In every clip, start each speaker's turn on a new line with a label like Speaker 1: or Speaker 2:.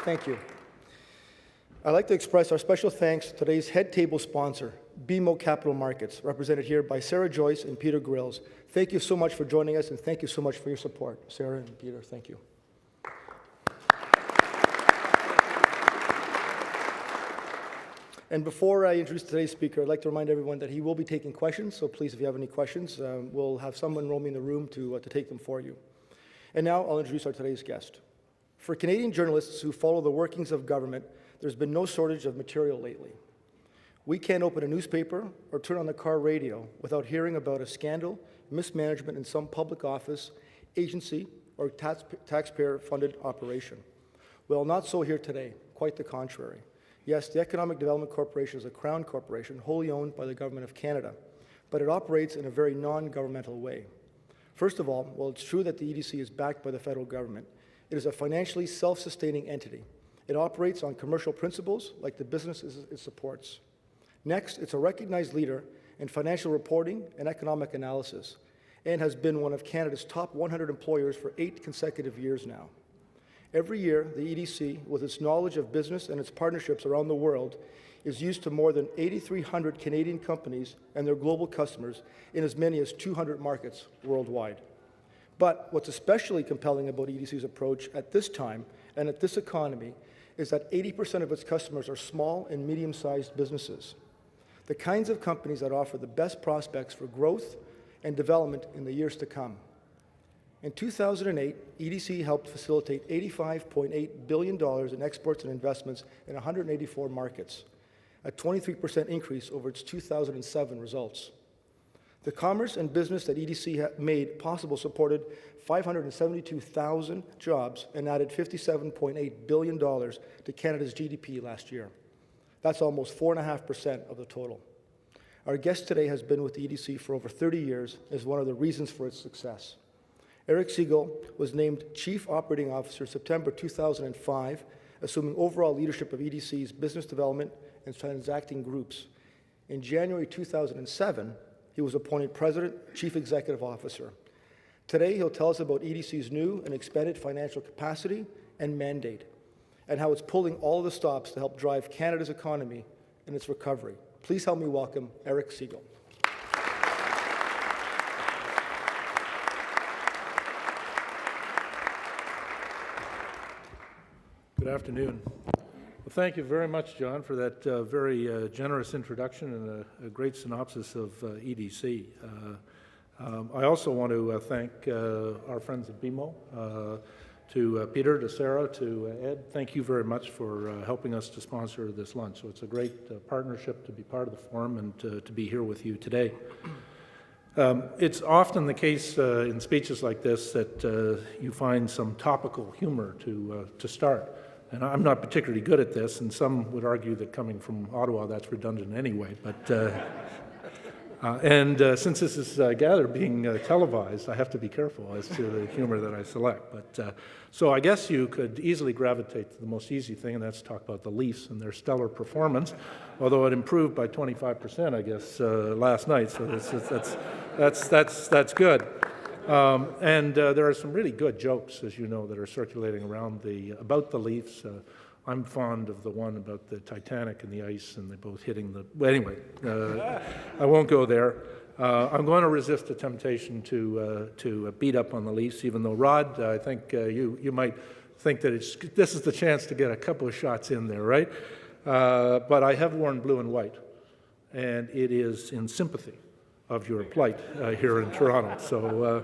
Speaker 1: Thank you. I'd like to express our special thanks to today's head table sponsor, BMO Capital Markets, represented here by Sarah Joyce and Peter Grills. Thank you so much for joining us, and thank you so much for your support. Sarah and Peter, thank you. And before I introduce today's speaker, I'd like to remind everyone that he will be taking questions, so please, if you have any questions, we'll have someone roaming the room to take them for you. And now I'll introduce our today's guest. For Canadian journalists who follow the workings of government, there's been no shortage of material lately. We can't open a newspaper or turn on the car radio without hearing about a scandal, mismanagement in some public office, agency, or taxpayer-funded operation. Well, not so here today, quite the contrary. Yes, the Economic Development Corporation is a Crown corporation wholly owned by the Government of Canada, but it operates in a very non-governmental way. First of all, while it's true that the EDC is backed by the federal government, it is a financially self-sustaining entity. It operates on commercial principles like the businesses it supports. Next, it's a recognized leader in financial reporting and economic analysis, and has been one of Canada's top 100 employers for 8 consecutive years now. Every year, the EDC, with its knowledge of business and its partnerships around the world, is used to more than 8,300 Canadian companies and their global customers in as many as 200 markets worldwide. But what's especially compelling about EDC's approach at this time and at this economy is that 80% of its customers are small and medium-sized businesses, the kinds of companies that offer the best prospects for growth and development in the years to come. In 2008, EDC helped facilitate $85.8 billion in exports and investments in 184 markets, a 23% increase over its 2007 results. The commerce and business that EDC made possible supported 572,000 jobs and added $57.8 billion to Canada's GDP last year. That's almost 4.5% of the total. Our guest today has been with the EDC for over 30 years and is one of the reasons for its success. Eric Siegel was named Chief Operating Officer September 2005, assuming overall leadership of EDC's business development and transacting groups. In January 2007, he was appointed President, Chief Executive Officer. Today, he'll tell us about EDC's new and expanded financial capacity and mandate, and how it's pulling all the stops to help drive Canada's economy and its recovery. Please help me welcome Eric Siegel.
Speaker 2: Good afternoon. Well, thank you very much, John, for that very generous introduction and a great synopsis of EDC. I also want to thank our friends at BMO, to Peter, to Sarah, to Ed. Thank you very much for helping us to sponsor this lunch. So it's a great partnership to be part of the forum and to be here with you today. It's often the case in speeches like this that you find some topical humor to start. And I'm not particularly good at this, and some would argue that coming from Ottawa, that's redundant anyway. But since this is being televised, I have to be careful as to the humor that I select. But so I guess you could easily gravitate to the most easy thing, and that's talk about the Leafs and their stellar performance, although it improved by 25%, I guess, last night. So that's good. There are some really good jokes, as you know, that are circulating around about the Leafs. I'm fond of the one about the Titanic and the ice, and they both hitting the. Well, anyway, I won't go there. I'm going to resist the temptation to beat up on the Leafs, even though Rod, I think you might think that this is the chance to get a couple of shots in there, right? But I have worn blue and white, and it is in sympathy of your plight here in Toronto. So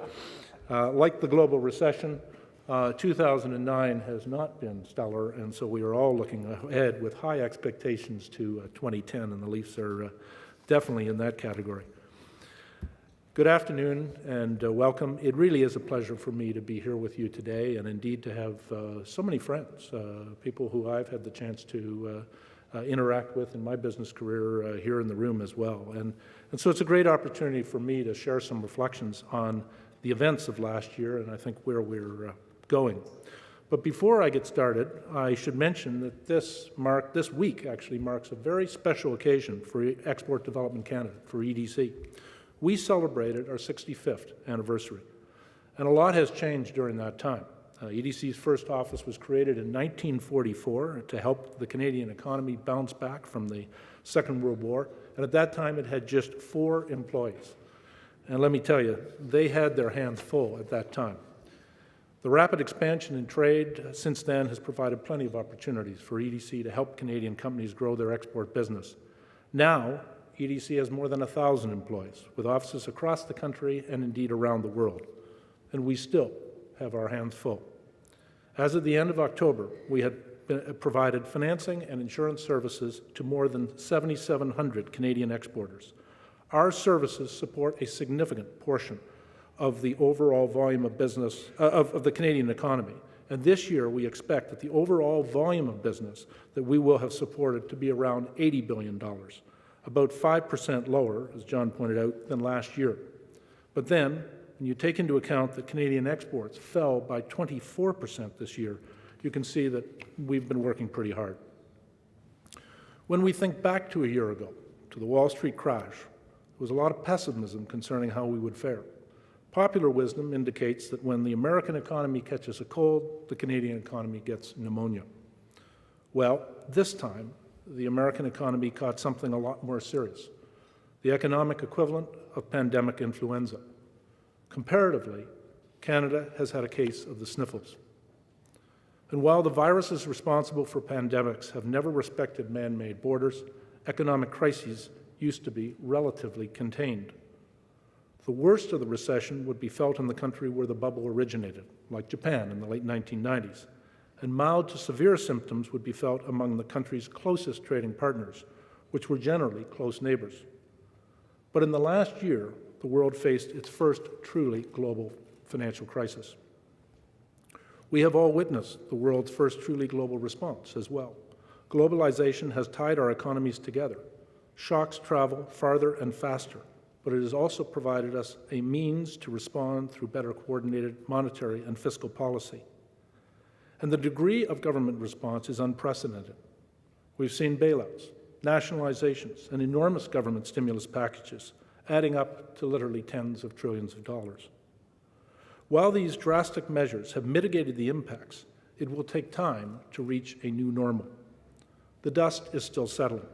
Speaker 2: like the global recession, 2009 has not been stellar, and so we are all looking ahead with high expectations to 2010, and the Leafs are definitely in that category. Good afternoon and welcome. It really is a pleasure for me to be here with you today, and indeed to have so many friends, people who I've had the chance to interact with in my business career here in the room as well. And so it's a great opportunity for me to share some reflections on the events of last year and I think where we're going. But before I get started, I should mention that this week actually marks a very special occasion for Export Development Canada, for EDC. We celebrated our 65th anniversary, and a lot has changed during that time. EDC's first office was created in 1944 to help the Canadian economy bounce back from the Second World War, and at that time it had just 4 employees. And let me tell you, they had their hands full at that time. The rapid expansion in trade since then has provided plenty of opportunities for EDC to help Canadian companies grow their export business. Now, EDC has more than 1,000 employees, with offices across the country and indeed around the world. And we still have our hands full. As of the end of October, we had provided financing and insurance services to more than 7,700 Canadian exporters. Our services support a significant portion of the overall volume of business of the Canadian economy. And this year, we expect that the overall volume of business that we will have supported to be around $80 billion, about 5% lower, as John pointed out, than last year. But then, when you take into account that Canadian exports fell by 24% this year, you can see that we've been working pretty hard. When we think back to a year ago, to the Wall Street crash, there was a lot of pessimism concerning how we would fare. Popular wisdom indicates that when the American economy catches a cold, the Canadian economy gets pneumonia. Well, this time, the American economy caught something a lot more serious, the economic equivalent of pandemic influenza. Comparatively, Canada has had a case of the sniffles. And while the viruses responsible for pandemics have never respected man-made borders, economic crises used to be relatively contained. The worst of the recession would be felt in the country where the bubble originated, like Japan in the late 1990s, and mild to severe symptoms would be felt among the country's closest trading partners, which were generally close neighbors. But in the last year, the world faced its first truly global financial crisis. We have all witnessed the world's first truly global response as well. Globalization has tied our economies together. Shocks travel farther and faster, but it has also provided us a means to respond through better coordinated monetary and fiscal policy. And the degree of government response is unprecedented. We've seen bailouts, nationalizations, and enormous government stimulus packages, adding up to literally tens of trillions of dollars. While these drastic measures have mitigated the impacts, it will take time to reach a new normal. The dust is still settling.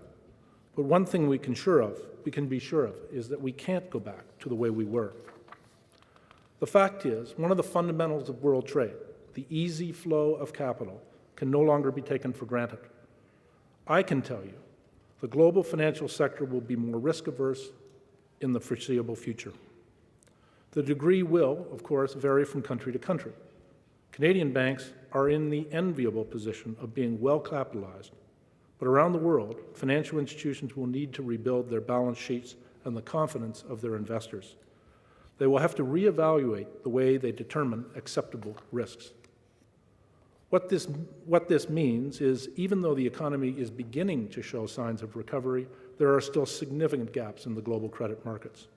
Speaker 2: But one thing we can be sure of, is that we can't go back to the way we were. The fact is, one of the fundamentals of world trade, the easy flow of capital, can no longer be taken for granted. I can tell you, the global financial sector will be more risk-averse in the foreseeable future. The degree will, of course, vary from country to country. Canadian banks are in the enviable position of being well capitalized, but around the world, financial institutions will need to rebuild their balance sheets and the confidence of their investors. They will have to reevaluate the way they determine acceptable risks. What this means is, even though the economy is beginning to show signs of recovery, there are still significant gaps in the global credit markets.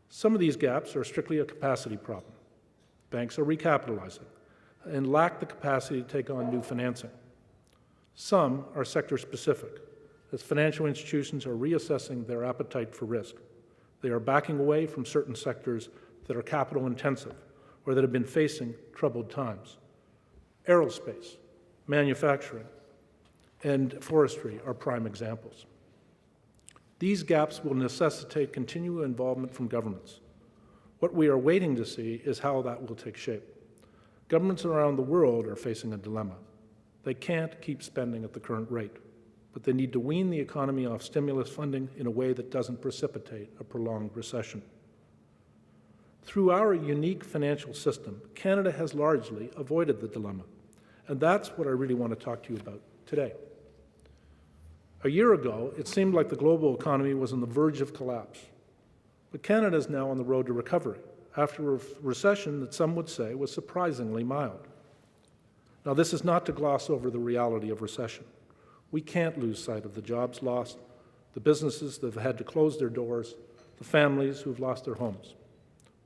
Speaker 2: Some of these gaps are strictly a capacity problem. Banks are recapitalizing and lack the capacity to take on new financing. Some are sector-specific, as financial institutions are reassessing their appetite for risk. They are backing away from certain sectors that are capital-intensive or that have been facing troubled times. Aerospace, manufacturing, and forestry are prime examples. These gaps will necessitate continual involvement from governments. What we are waiting to see is how that will take shape. Governments around the world are facing a dilemma. They can't keep spending at the current rate, but they need to wean the economy off stimulus funding in a way that doesn't precipitate a prolonged recession. Through our unique financial system, Canada has largely avoided the dilemma, and that's what I really want to talk to you about today. A year ago, it seemed like the global economy was on the verge of collapse, but Canada is now on the road to recovery after a recession that some would say was surprisingly mild. Now, this is not to gloss over the reality of recession. We can't lose sight of the jobs lost, the businesses that have had to close their doors, the families who've lost their homes.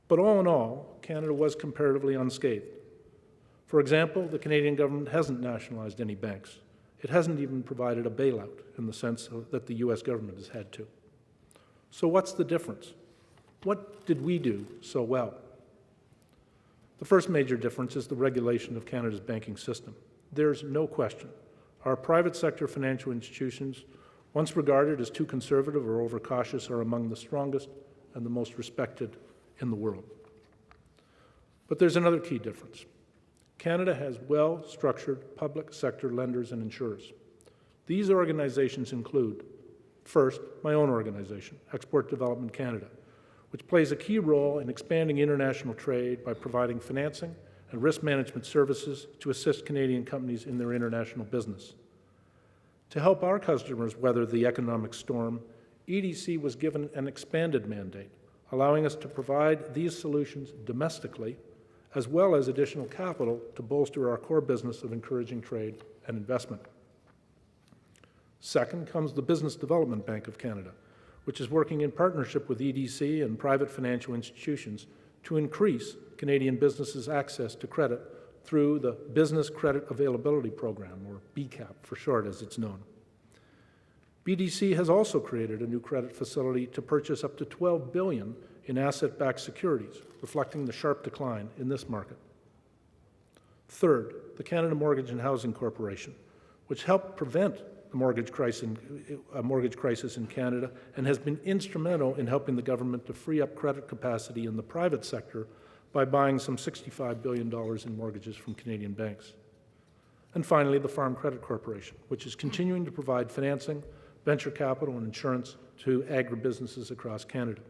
Speaker 2: But all in all, Canada was comparatively unscathed. For example, the Canadian government hasn't nationalized any banks. It hasn't even provided a bailout in the sense that the U.S. government has had to. So what's the difference? What did we do so well? The first major difference is the regulation of Canada's banking system. There's no question. Our private sector financial institutions, once regarded as too conservative or overcautious, are among the strongest and the most respected in the world. But there's another key difference. Canada has well-structured public sector lenders and insurers. These organizations include, first, my own organization, Export Development Canada, which plays a key role in expanding international trade by providing financing and risk management services to assist Canadian companies in their international business. To help our customers weather the economic storm, EDC was given an expanded mandate, allowing us to provide these solutions domestically, as well as additional capital to bolster our core business of encouraging trade and investment. Second comes the Business Development Bank of Canada, which is working in partnership with EDC and private financial institutions to increase Canadian businesses' access to credit through the Business Credit Availability Program, or BCAP for short as it's known. BDC has also created a new credit facility to purchase up to $12 billion in asset-backed securities, reflecting the sharp decline in this market. Third, the Canada Mortgage and Housing Corporation, which helped prevent the mortgage crisis in Canada and has been instrumental in helping the government to free up credit capacity in the private sector by buying some $65 billion in mortgages from Canadian banks. And finally, the Farm Credit Corporation, which is continuing to provide financing, venture capital, and insurance to agribusinesses across Canada.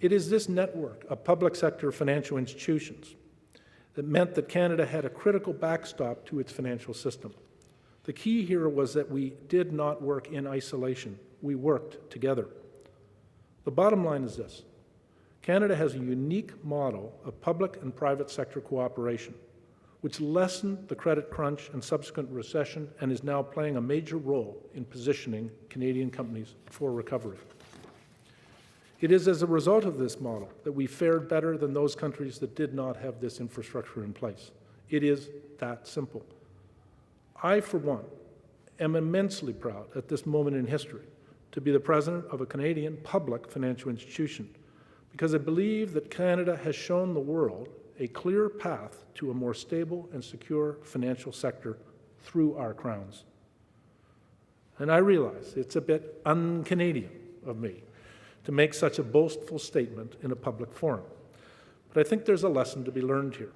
Speaker 2: It is this network of public sector financial institutions that meant that Canada had a critical backstop to its financial system. The key here was that we did not work in isolation. We worked together. The bottom line is this. Canada has a unique model of public and private sector cooperation, which lessened the credit crunch and subsequent recession and is now playing a major role in positioning Canadian companies for recovery. It is as a result of this model that we fared better than those countries that did not have this infrastructure in place. It is that simple. I, for one, am immensely proud at this moment in history to be the president of a Canadian public financial institution, because I believe that Canada has shown the world a clear path to a more stable and secure financial sector through our crowns. And I realize it's a bit un-Canadian of me to make such a boastful statement in a public forum, but I think there's a lesson to be learned here.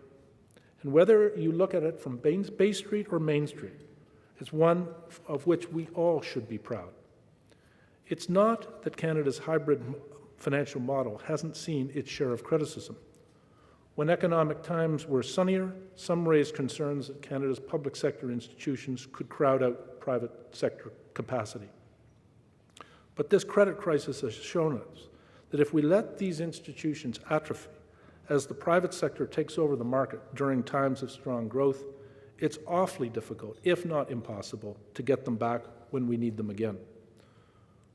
Speaker 2: And whether you look at it from Bay Street or Main Street, it's one of which we all should be proud. It's not that Canada's hybrid financial model hasn't seen its share of criticism. When economic times were sunnier, some raised concerns that Canada's public sector institutions could crowd out private sector capacity. But this credit crisis has shown us that if we let these institutions atrophy as the private sector takes over the market during times of strong growth, it's awfully difficult, if not impossible, to get them back when we need them again.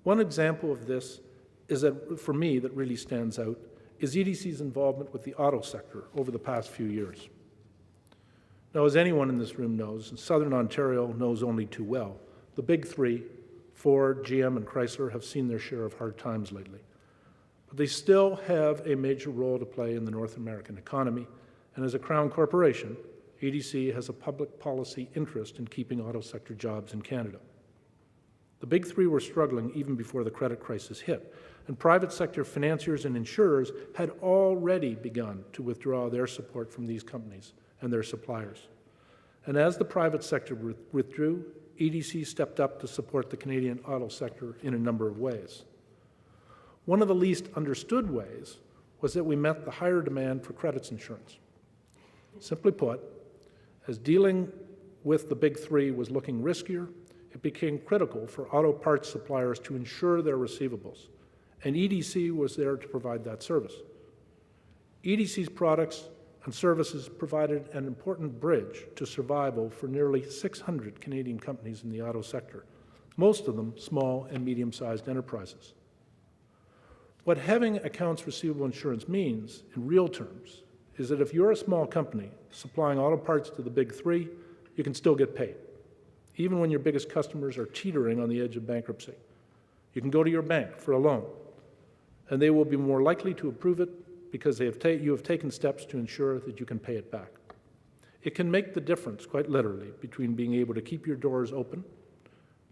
Speaker 2: One example of this is that, for me, that really stands out, is EDC's involvement with the auto sector over the past few years. Now, as anyone in this room knows, and Southern Ontario knows only too well, the big three, Ford, GM, and Chrysler, have seen their share of hard times lately. But they still have a major role to play in the North American economy, and as a Crown corporation, EDC has a public policy interest in keeping auto sector jobs in Canada. The big three were struggling even before the credit crisis hit, and private sector financiers and insurers had already begun to withdraw their support from these companies and their suppliers. And as the private sector withdrew, EDC stepped up to support the Canadian auto sector in a number of ways. One of the least understood ways was that we met the higher demand for credits insurance. Simply put, as dealing with the big three was looking riskier, it became critical for auto parts suppliers to insure their receivables, and EDC was there to provide that service. EDC's products and services provided an important bridge to survival for nearly 600 Canadian companies in the auto sector, most of them small and medium-sized enterprises. What having accounts receivable insurance means, in real terms, is that if you're a small company supplying auto parts to the big three, you can still get paid, even when your biggest customers are teetering on the edge of bankruptcy. You can go to your bank for a loan, and they will be more likely to approve it because you have taken steps to ensure that you can pay it back. It can make the difference, quite literally, between being able to keep your doors open,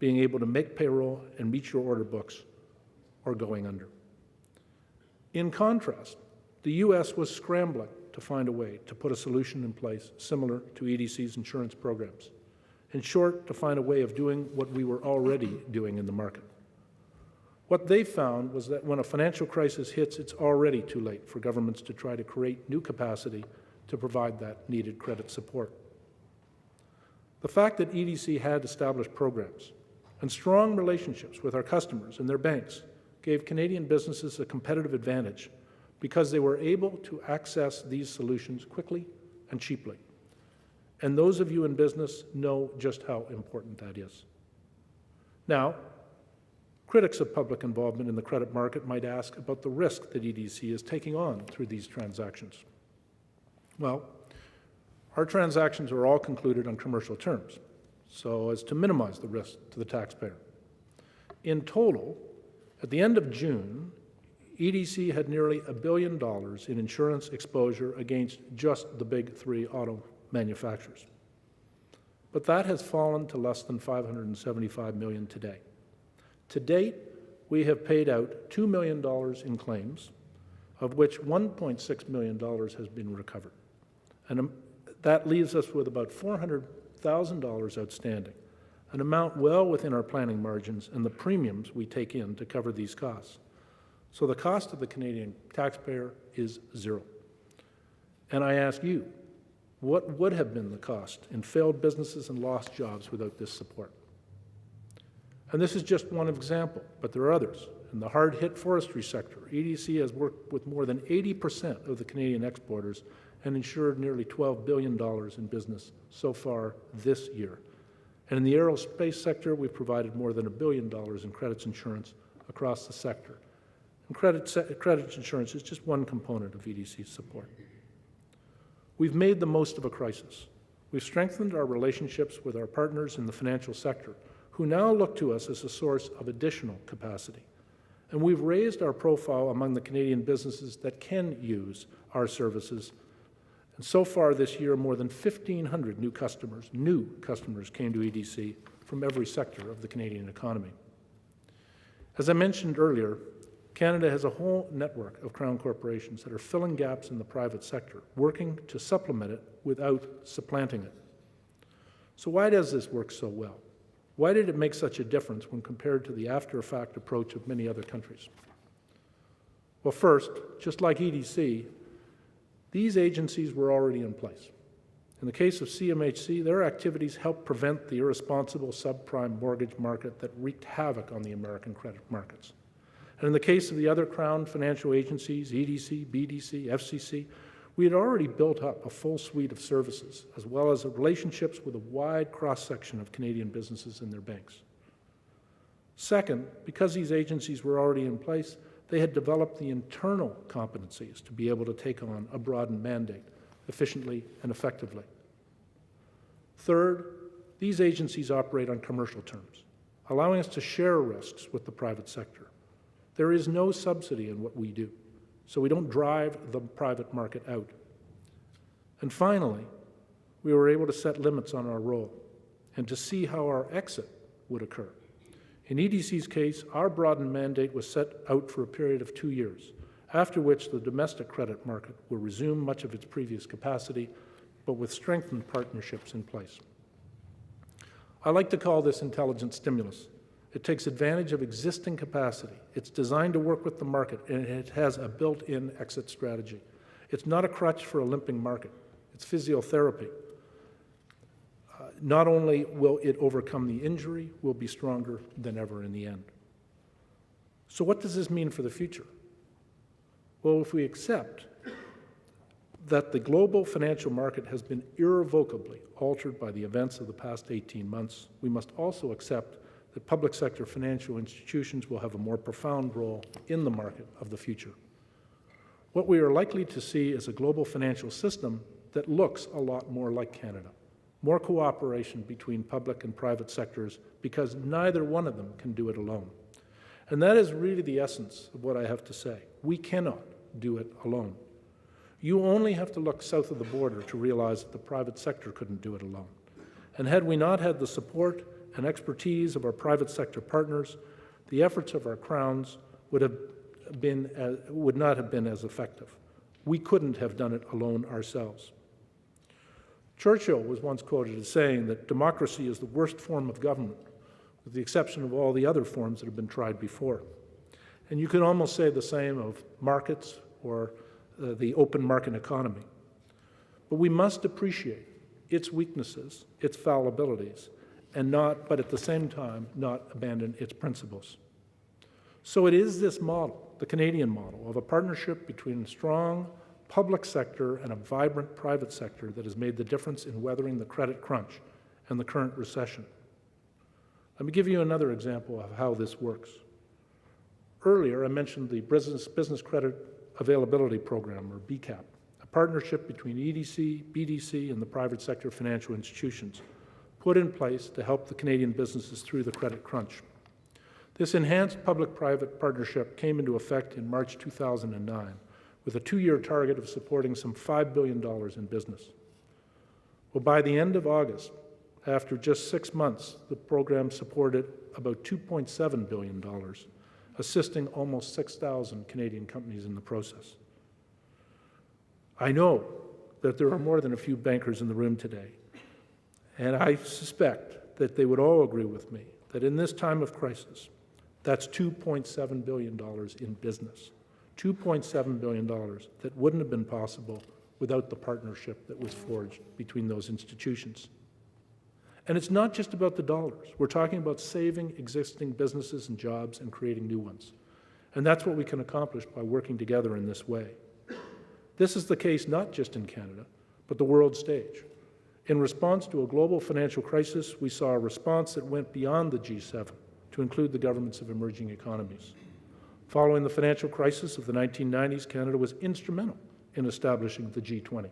Speaker 2: being able to make payroll and meet your order books, or going under. In contrast, the U.S. was scrambling to find a way to put a solution in place similar to EDC's insurance programs. In short, to find a way of doing what we were already doing in the market. What they found was that when a financial crisis hits, it's already too late for governments to try to create new capacity to provide that needed credit support. The fact that EDC had established programs and strong relationships with our customers and their banks gave Canadian businesses a competitive advantage because they were able to access these solutions quickly and cheaply. And those of you in business know just how important that is. Now, critics of public involvement in the credit market might ask about the risk that EDC is taking on through these transactions. Well, our transactions are all concluded on commercial terms, so as to minimize the risk to the taxpayer. In total, at the end of June, EDC had nearly $1 billion in insurance exposure against just the big three auto manufacturers. But that has fallen to less than $575 million today. To date, we have paid out $2 million in claims, of which $1.6 million has been recovered. And that leaves us with about $400,000 outstanding, an amount well within our planning margins and the premiums we take in to cover these costs. So the cost of the Canadian taxpayer is zero. And I ask you, what would have been the cost in failed businesses and lost jobs without this support? And this is just one example, but there are others. In the hard-hit forestry sector, EDC has worked with more than 80% of the Canadian exporters and insured nearly $12 billion in business so far this year. And in the aerospace sector, we've provided more than $1 billion in credits insurance across the sector. And credit insurance is just one component of EDC's support. We've made the most of a crisis. We've strengthened our relationships with our partners in the financial sector, who now look to us as a source of additional capacity. And we've raised our profile among the Canadian businesses that can use our services. And so far this year, more than 1,500 new customers came to EDC from every sector of the Canadian economy. As I mentioned earlier, Canada has a whole network of Crown corporations that are filling gaps in the private sector, working to supplement it without supplanting it. So why does this work so well? Why did it make such a difference when compared to the after-effect approach of many other countries? Well, first, just like EDC, these agencies were already in place. In the case of CMHC, their activities helped prevent the irresponsible subprime mortgage market that wreaked havoc on the American credit markets. And in the case of the other Crown financial agencies, EDC, BDC, FCC, we had already built up a full suite of services, as well as relationships with a wide cross-section of Canadian businesses and their banks. Second, because these agencies were already in place, they had developed the internal competencies to be able to take on a broadened mandate efficiently and effectively. Third, these agencies operate on commercial terms, allowing us to share risks with the private sector. There is no subsidy in what we do, so we don't drive the private market out. And finally, we were able to set limits on our role and to see how our exit would occur. In EDC's case, our broadened mandate was set out for a period of 2 years, after which the domestic credit market will resume much of its previous capacity, but with strengthened partnerships in place. I like to call this intelligent stimulus. It takes advantage of existing capacity. It's designed to work with the market, and it has a built-in exit strategy. It's not a crutch for a limping market. It's physiotherapy. Not only will it overcome the injury, we'll be stronger than ever in the end. So what does this mean for the future? Well, if we accept that the global financial market has been irrevocably altered by the events of the past 18 months, we must also accept that public sector financial institutions will have a more profound role in the market of the future. What we are likely to see is a global financial system that looks a lot more like Canada. More cooperation between public and private sectors because neither one of them can do it alone. And that is really the essence of what I have to say. We cannot do it alone. You only have to look south of the border to realize that the private sector couldn't do it alone. And had we not had the support and expertise of our private sector partners, the efforts of our crowns would not have been as effective. We couldn't have done it alone ourselves. Churchill was once quoted as saying that democracy is the worst form of government, with the exception of all the other forms that have been tried before. And you can almost say the same of markets or the open market economy. But we must appreciate its weaknesses, its fallibilities, but at the same time, not abandon its principles. So it is this model, the Canadian model, of a partnership between a strong public sector and a vibrant private sector that has made the difference in weathering the credit crunch and the current recession. Let me give you another example of how this works. Earlier, I mentioned the Business Credit Availability Program, or BCAP, a partnership between EDC, BDC, and the private sector financial institutions, put in place to help the Canadian businesses through the credit crunch. This enhanced public-private partnership came into effect in March 2009, with a 2-year target of supporting some $5 billion in business. Well, by the end of August, after just 6 months, the program supported about $2.7 billion, assisting almost 6,000 Canadian companies in the process. I know that there are more than a few bankers in the room today, and I suspect that they would all agree with me that in this time of crisis, that's $2.7 billion in business. $2.7 billion that wouldn't have been possible without the partnership that was forged between those institutions. And it's not just about the dollars. We're talking about saving existing businesses and jobs and creating new ones. And that's what we can accomplish by working together in this way. This is the case not just in Canada, but the world stage. In response to a global financial crisis, we saw a response that went beyond the G7 to include the governments of emerging economies. Following the financial crisis of the 1990s, Canada was instrumental in establishing the G20.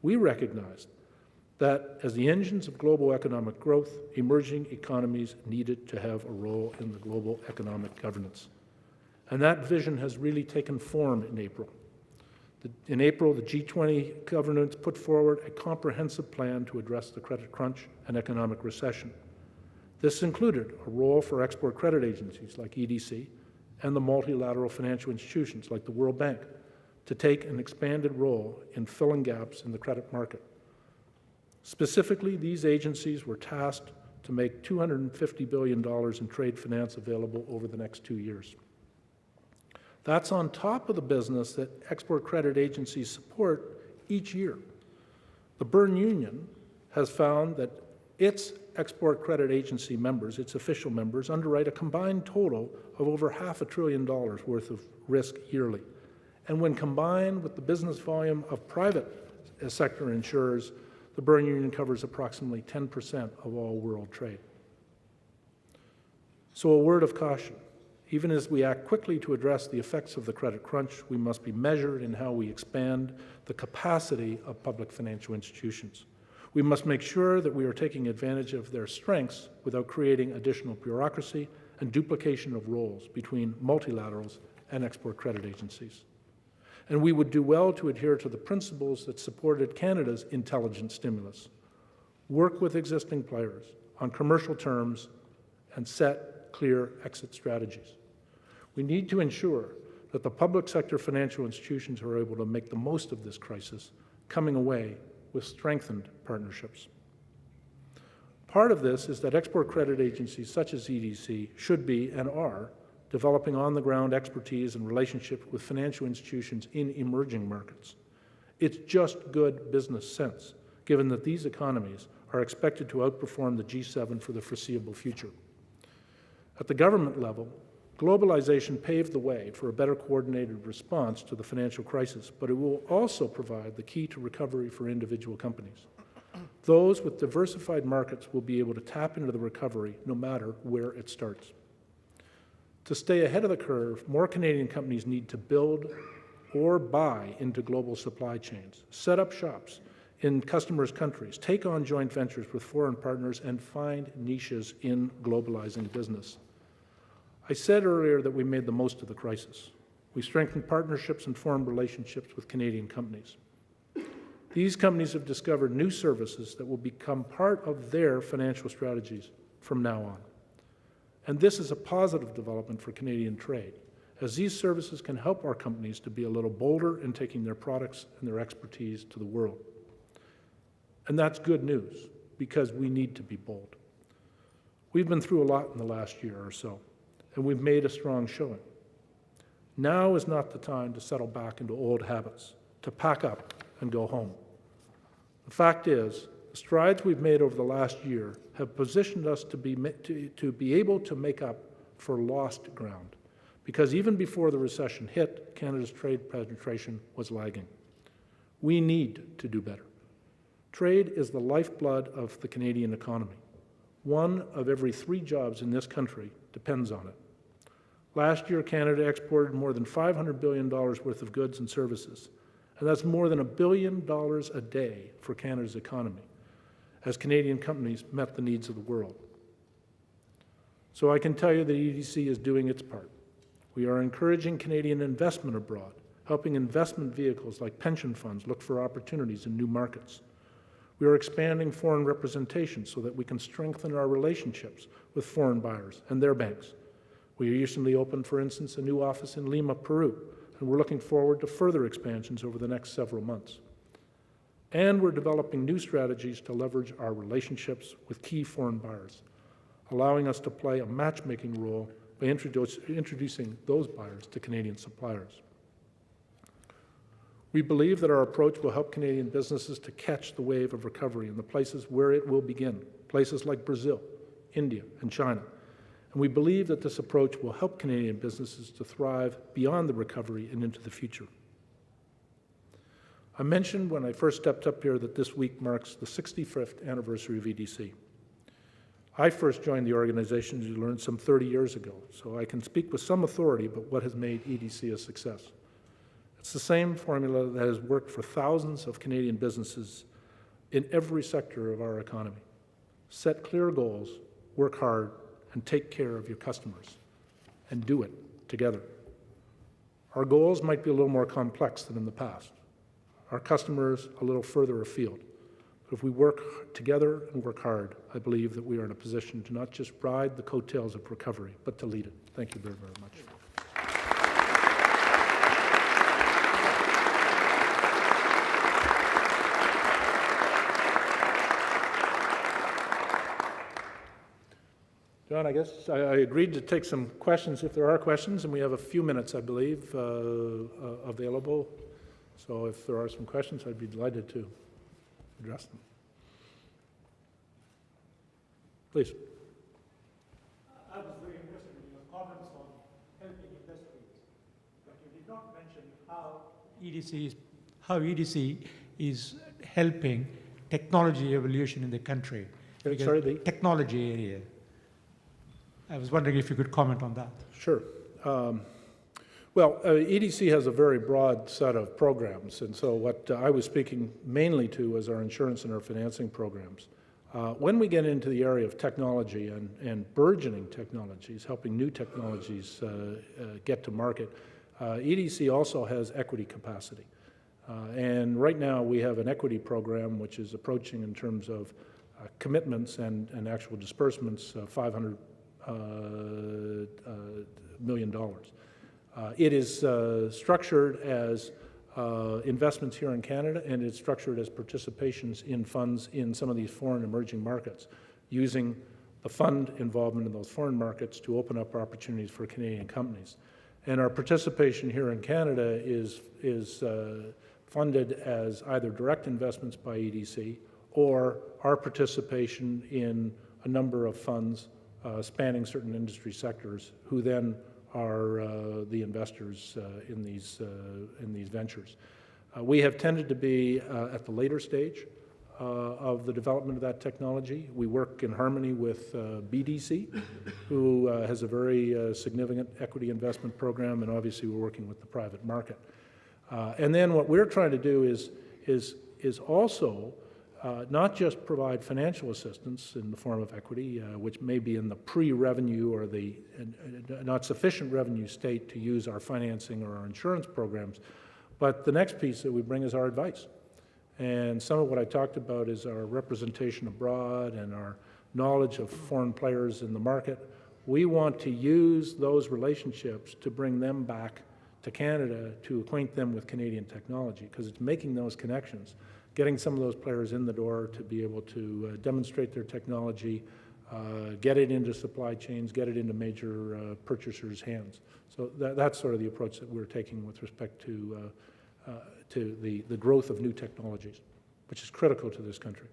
Speaker 2: We recognized that as the engines of global economic growth, emerging economies needed to have a role in the global economic governance. And that vision has really taken form in April. In April, the G20 governments put forward a comprehensive plan to address the credit crunch and economic recession. This included a role for export credit agencies like EDC and the multilateral financial institutions like the World Bank to take an expanded role in filling gaps in the credit market. Specifically, these agencies were tasked to make $250 billion in trade finance available over the next 2 years. That's on top of the business that export credit agencies support each year. The Berne Union has found that its export credit agency members, its official members, underwrite a combined total of over $500 billion worth of risk yearly. And when combined with the business volume of private sector insurers, the Berne Union covers approximately 10% of all world trade. So a word of caution. Even as we act quickly to address the effects of the credit crunch, we must be measured in how we expand the capacity of public financial institutions. We must make sure that we are taking advantage of their strengths without creating additional bureaucracy and duplication of roles between multilaterals and export credit agencies. And we would do well to adhere to the principles that supported Canada's intelligent stimulus. Work with existing players on commercial terms and set clear exit strategies. We need to ensure that the public sector financial institutions are able to make the most of this crisis, coming away with strengthened partnerships. Part of this is that export credit agencies such as EDC should be and are developing on-the-ground expertise and relationships with financial institutions in emerging markets. It's just good business sense, given that these economies are expected to outperform the G7 for the foreseeable future. At the government level, globalization paved the way for a better coordinated response to the financial crisis, but it will also provide the key to recovery for individual companies. Those with diversified markets will be able to tap into the recovery no matter where it starts. To stay ahead of the curve, more Canadian companies need to build or buy into global supply chains, set up shops in customers' countries, take on joint ventures with foreign partners, and find niches in globalizing business. I said earlier that we made the most of the crisis. We strengthened partnerships and formed relationships with Canadian companies. These companies have discovered new services that will become part of their financial strategies from now on. And this is a positive development for Canadian trade, as these services can help our companies to be a little bolder in taking their products and their expertise to the world. And that's good news, because we need to be bold. We've been through a lot in the last year or so, and we've made a strong showing. Now is not the time to settle back into old habits, to pack up and go home. The fact is, the strides we've made over the last year have positioned us to be able to make up for lost ground, because even before the recession hit, Canada's trade penetration was lagging. We need to do better. Trade is the lifeblood of the Canadian economy. 1 of every 3 jobs in this country depends on it. Last year, Canada exported more than $500 billion worth of goods and services, and that's more than $1 billion a day for Canada's economy, as Canadian companies met the needs of the world. So I can tell you that EDC is doing its part. We are encouraging Canadian investment abroad, helping investment vehicles like pension funds look for opportunities in new markets. We are expanding foreign representation so that we can strengthen our relationships with foreign buyers and their banks. We recently opened, for instance, a new office in Lima, Peru, and we're looking forward to further expansions over the next several months. And we're developing new strategies to leverage our relationships with key foreign buyers, allowing us to play a matchmaking role by introducing those buyers to Canadian suppliers. We believe that our approach will help Canadian businesses to catch the wave of recovery in the places where it will begin, places like Brazil, India, and China. And we believe that this approach will help Canadian businesses to thrive beyond the recovery and into the future. I mentioned when I first stepped up here that this week marks the 65th anniversary of EDC. I first joined the organization, as you learned, some 30 years ago, so I can speak with some authority about what has made EDC a success. It's the same formula that has worked for thousands of Canadian businesses in every sector of our economy. Set clear goals, work hard, and take care of your customers, and do it together. Our goals might be a little more complex than in the past. Our customers a little further afield. But if we work together and work hard, I believe that we are in a position to not just ride the coattails of recovery, but to lead it. Thank you very, very much. John, I guess I agreed to take some questions if there are questions, and we have a few minutes, I believe, available. So if there are some questions, I'd be delighted to address them. Please.
Speaker 3: I was very interested in your comments on helping industries, but you did not mention how EDC is helping technology evolution in the country.
Speaker 2: Sorry, the
Speaker 3: technology area. I was wondering if you could comment on that.
Speaker 2: Sure. Well, EDC has a very broad set of programs, and so what I was speaking mainly to was our insurance and our financing programs. When we get into the area of technology and burgeoning technologies, helping new technologies get to market, EDC also has equity capacity. And right now we have an equity program which is approaching in terms of commitments and actual disbursements $500 million. It is structured as investments here in Canada, and it's structured as participations in funds in some of these foreign emerging markets, using the fund involvement in those foreign markets to open up opportunities for Canadian companies. And our participation here in Canada is funded as either direct investments by EDC or our participation in a number of funds spanning certain industry sectors, who then are the investors in these ventures. We have tended to be at the later stage of the development of that technology. We work in harmony with BDC, who has a very significant equity investment program, and obviously we're working with the private market. And then what we're trying to do is also not just provide financial assistance in the form of equity, which may be in the pre-revenue or the not sufficient revenue state to use our financing or our insurance programs, but the next piece that we bring is our advice. And some of what I talked about is our representation abroad and our knowledge of foreign players in the market. We want to use those relationships to bring them back to Canada to acquaint them with Canadian technology, because it's making those connections, getting some of those players in the door to be able to demonstrate their technology, get it into supply chains, get it into major purchasers' hands. So that's sort of the approach that we're taking with respect to the growth of new technologies, which is critical to this country.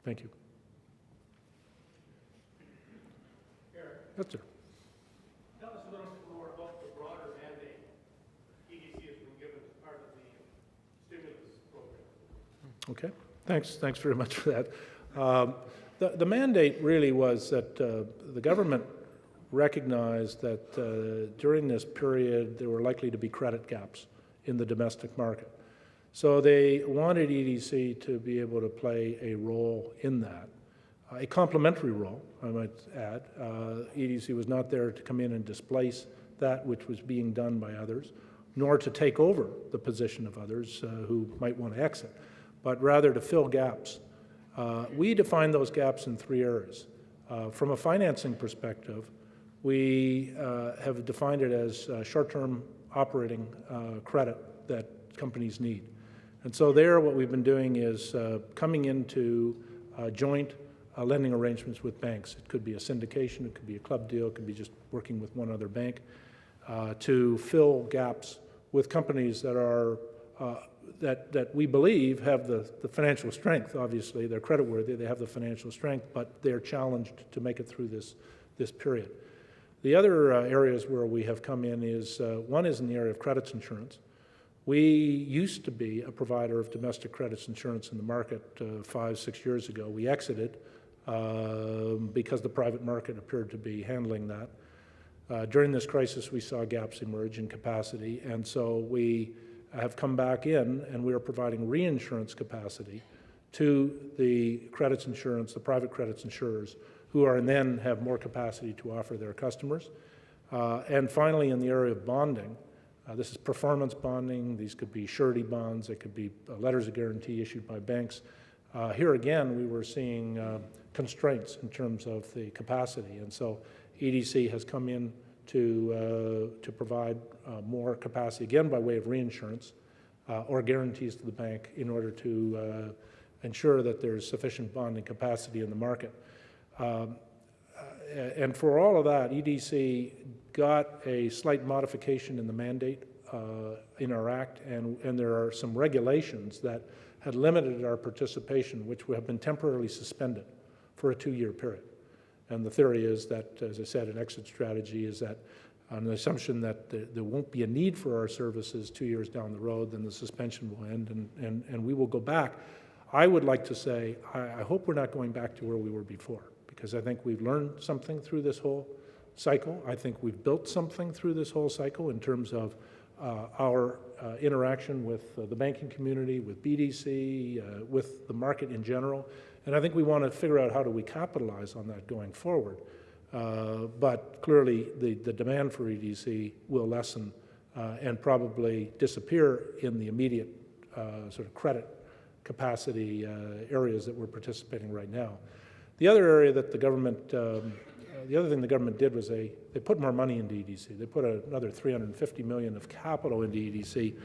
Speaker 2: Thank you. Yes, sir.
Speaker 3: Tell us a little bit more about the broader mandate EDC has been given as part of the stimulus program.
Speaker 2: Okay, thanks very much for that. The mandate really was that the government recognized that during this period there were likely to be credit gaps in the domestic market. So they wanted EDC to be able to play a role in that, a complementary role, I might add. EDC was not there to come in and displace that which was being done by others, nor to take over the position of others who might want to exit, but rather to fill gaps. We define those gaps in three areas. From a financing perspective, we have defined it as short-term operating credit that companies need. And so there what we've been doing is coming into joint lending arrangements with banks. It could be a syndication, it could be a club deal, it could be just working with one other bank to fill gaps with companies that are that we believe have the financial strength. Obviously, they're creditworthy, they have the financial strength, but they're challenged to make it through this period. The other areas where we have come in is, one is in the area of credits insurance. We used to be a provider of domestic credits insurance in the market 5-6 years ago. We exited because the private market appeared to be handling that. During this crisis, we saw gaps emerge in capacity, and so we have come back in, and we are providing reinsurance capacity to the credits insurance, the private credits insurers, who are and then have more capacity to offer their customers. And finally, in the area of bonding, this is performance bonding. These could be surety bonds. They could be letters of guarantee issued by banks. Here again, we were seeing constraints in terms of the capacity, and so EDC has come in to provide more capacity, again by way of reinsurance or guarantees to the bank in order to ensure that there's sufficient bonding capacity in the market. And for all of that, EDC got a slight modification in the mandate in our act, and there are some regulations that had limited our participation, which have been temporarily suspended for a 2-year period. And the theory is that, as I said, an exit strategy is that on the assumption that there won't be a need for our services 2 years down the road, then the suspension will end and we will go back. I would like to say, I hope we're not going back to where we were before, because I think we've learned something through this whole cycle. I think we've built something through this whole cycle in terms of our interaction with the banking community, with BDC, with the market in general. And I think we want to figure out how do we capitalize on that going forward. But clearly the demand for EDC will lessen and probably disappear in the immediate sort of credit capacity areas that we're participating right now. The other area that the government, the other thing the government did was they put more money into EDC. They put another $350 million of capital into EDC.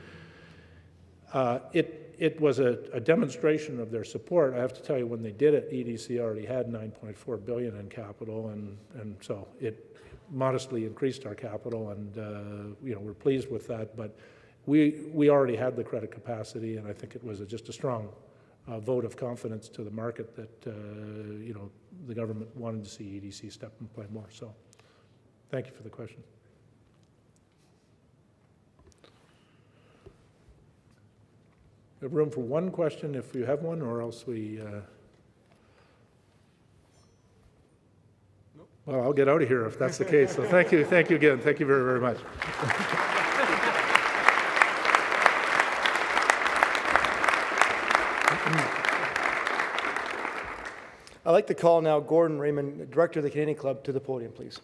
Speaker 2: It was a demonstration of their support. I have to tell you, when they did it, EDC already had $9.4 billion in capital, and so it modestly increased our capital, and we're pleased with that. But we already had the credit capacity, and I think it was just a strong vote of confidence to the market that the government wanted to see EDC step and play more. So, thank you for the question. We have room for one question if you have one, or else we... Well, I'll get out of here if that's the case. So thank you again. Thank you very, very much.
Speaker 1: I'd like to call now Gordon Raymond, Director of the Canadian Club, to the podium, please.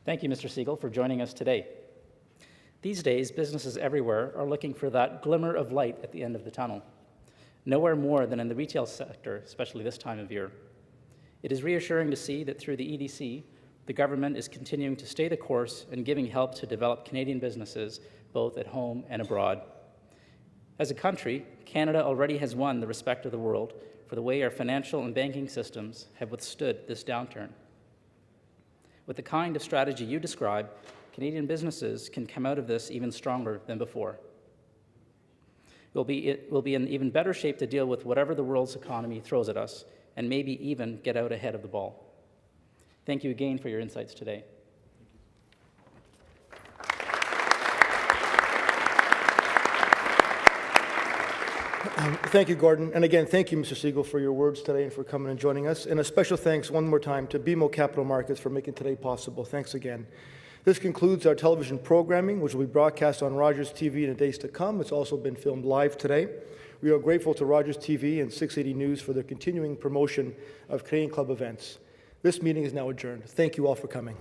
Speaker 4: Thank you, Mr. Siegel, for joining us today. These days, businesses everywhere are looking for that glimmer of light at the end of the tunnel. Nowhere more than in the retail sector, especially this time of year. It is reassuring to see that through the EDC, the government is continuing to stay the course and giving help to develop Canadian businesses, both at home and abroad. As a country, Canada already has won the respect of the world for the way our financial and banking systems have withstood this downturn. With the kind of strategy you describe, Canadian businesses can come out of this even stronger than before. We'll be in even better shape to deal with whatever the world's economy throws at us, and maybe even get out ahead of the ball. Thank you again for your insights today.
Speaker 1: Thank you, Gordon. And again, thank you, Mr. Siegel, for your words today and for coming and joining us. And a special thanks one more time to BMO Capital Markets for making today possible. Thanks again. This concludes our television programming, which will be broadcast on Rogers TV in the days to come. It's also been filmed live today. We are grateful to Rogers TV and 680 News for their continuing promotion of Canadian Club events. This meeting is now adjourned. Thank you all for coming.